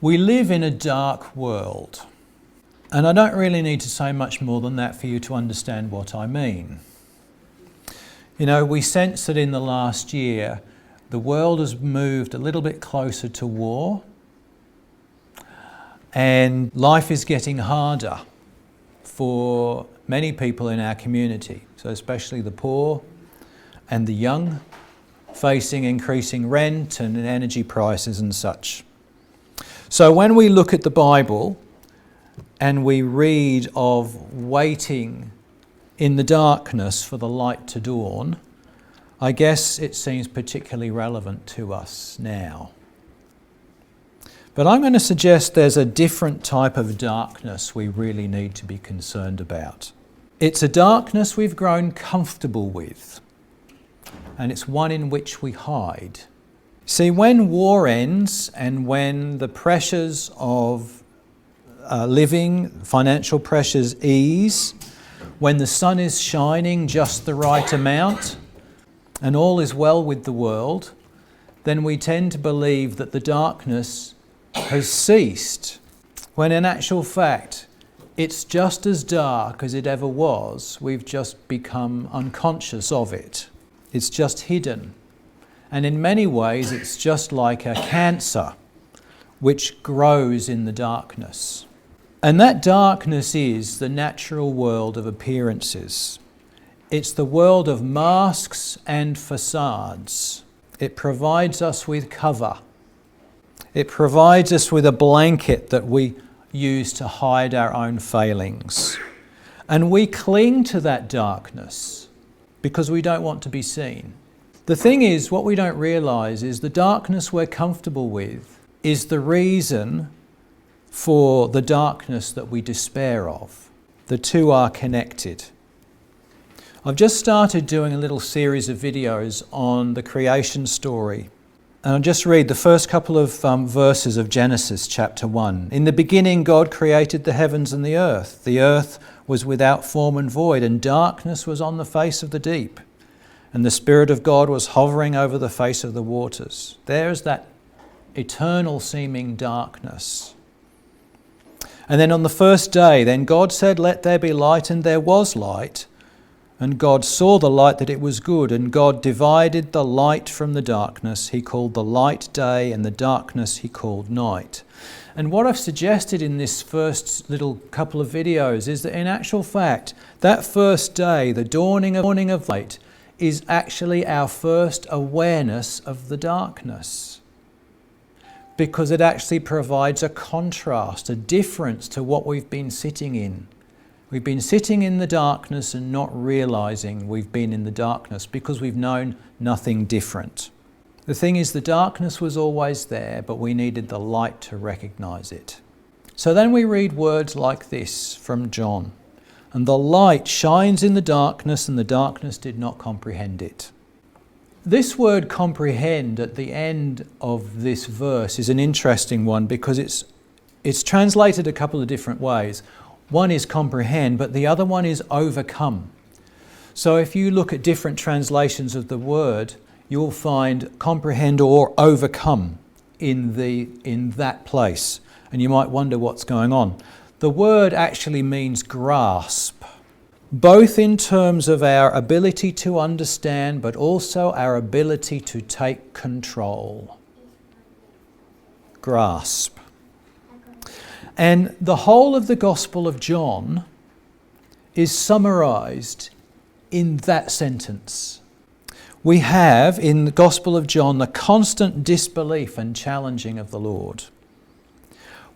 We live in a dark world. And I don't really need to say much more than that for you to understand what I mean. You know, we sense that in the last year, the world has moved a little bit closer to war, and life is getting harder for many people in our community, so especially the poor and the young, facing increasing rent and energy prices and such. So when we look at the Bible and we read of waiting in the darkness for the light to dawn, I guess it seems particularly relevant to us now. But I'm going to suggest there's a different type of darkness we really need to be concerned about. It's a darkness we've grown comfortable with, and it's one in which we hide. See, when war ends and when the pressures of living, financial pressures ease, when the sun is shining just the right amount and all is well with the world, then we tend to believe that the darkness has ceased, when in actual fact it's just as dark as it ever was. We've just become unconscious of it. It's just hidden. And in many ways it's just like a cancer which grows in the darkness. And that darkness is the natural world of appearances. It's the world of masks and facades. It provides us with cover. It provides us with a blanket that we use to hide our own failings. And we cling to that darkness because we don't want to be seen. The thing is, what we don't realise is the darkness we're comfortable with is the reason for the darkness that we despair of. The two are connected. I've just started doing a little series of videos on the creation story. And I'll just read the first couple of verses of Genesis chapter 1. In the beginning, God created the heavens and the earth. The earth was without form and void, and darkness was on the face of the deep. And the Spirit of God was hovering over the face of the waters. There's that eternal seeming darkness. And then on the first day, then God said, "Let there be light," and there was light. And God saw the light that it was good, and God divided the light from the darkness. He called the light day, and the darkness he called night. And what I've suggested in this first little couple of videos is that in actual fact, that first day, the dawning of light, is actually our first awareness of the darkness. Because it actually provides a contrast, a difference to what we've been sitting in. We've been sitting in the darkness and not realising we've been in the darkness because we've known nothing different. The thing is, the darkness was always there, but we needed the light to recognise it. So then we read words like this from John. And the light shines in the darkness, and the darkness did not comprehend it. This word comprehend at the end of this verse is an interesting one because it's translated a couple of different ways. One is comprehend, but the other one is overcome. So if you look at different translations of the word, you'll find comprehend or overcome in that place. And you might wonder what's going on. The word actually means grasp, both in terms of our ability to understand, but also our ability to take control. Grasp. And the whole of the Gospel of John is summarised in that sentence. We have in the Gospel of John the constant disbelief and challenging of the Lord.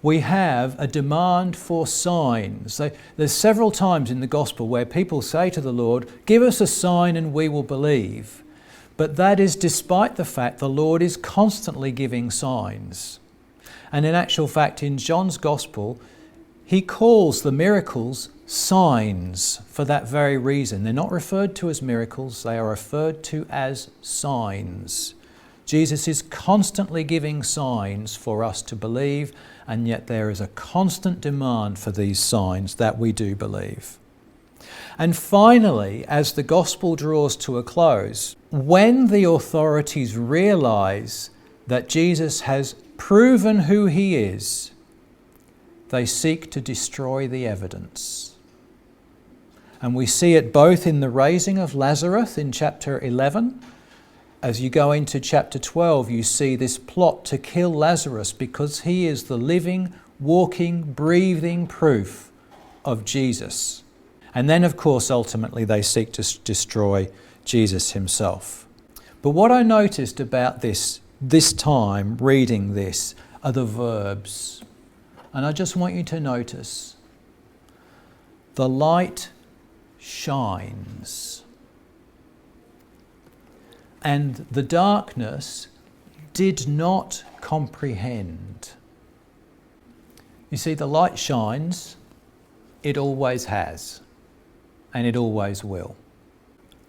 We have a demand for signs. There's several times in the Gospel where people say to the Lord, "Give us a sign and we will believe." But that is despite the fact the Lord is constantly giving signs. And in actual fact, in John's Gospel, he calls the miracles signs for that very reason. They're not referred to as miracles, they are referred to as signs. Jesus is constantly giving signs for us to believe, and yet there is a constant demand for these signs that we do believe. And finally, as the Gospel draws to a close, when the authorities realise that Jesus has proven who he is, they seek to destroy the evidence. And we see it both in the raising of Lazarus in chapter 11. As you go into chapter 12, you see this plot to kill Lazarus because he is the living, walking, breathing proof of Jesus. And then, of course, ultimately they seek to destroy Jesus himself. But what I noticed about this time reading this are the verbs. And I just want you to notice the light shines and the darkness did not comprehend. You see, the light shines, it always has, and it always will.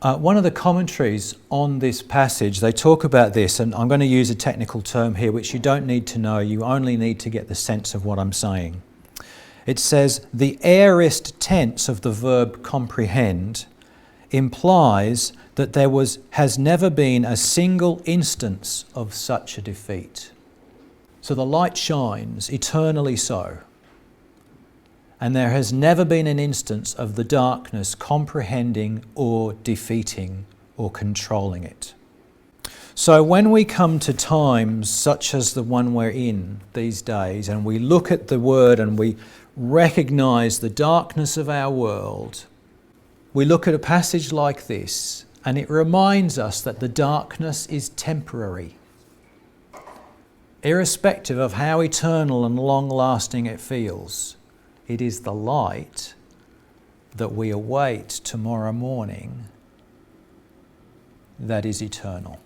One of the commentaries on this passage, they talk about this, and I'm going to use a technical term here which you don't need to know, you only need to get the sense of what I'm saying. It says, the aorist tense of the verb comprehend implies that there has never been a single instance of such a defeat. So the light shines, eternally so. And there has never been an instance of the darkness comprehending or defeating or controlling it. So when we come to times such as the one we're in these days, and we look at the Word and we recognize the darkness of our world, we look at a passage like this and it reminds us that the darkness is temporary. Irrespective of how eternal and long-lasting it feels, it is the light that we await tomorrow morning that is eternal.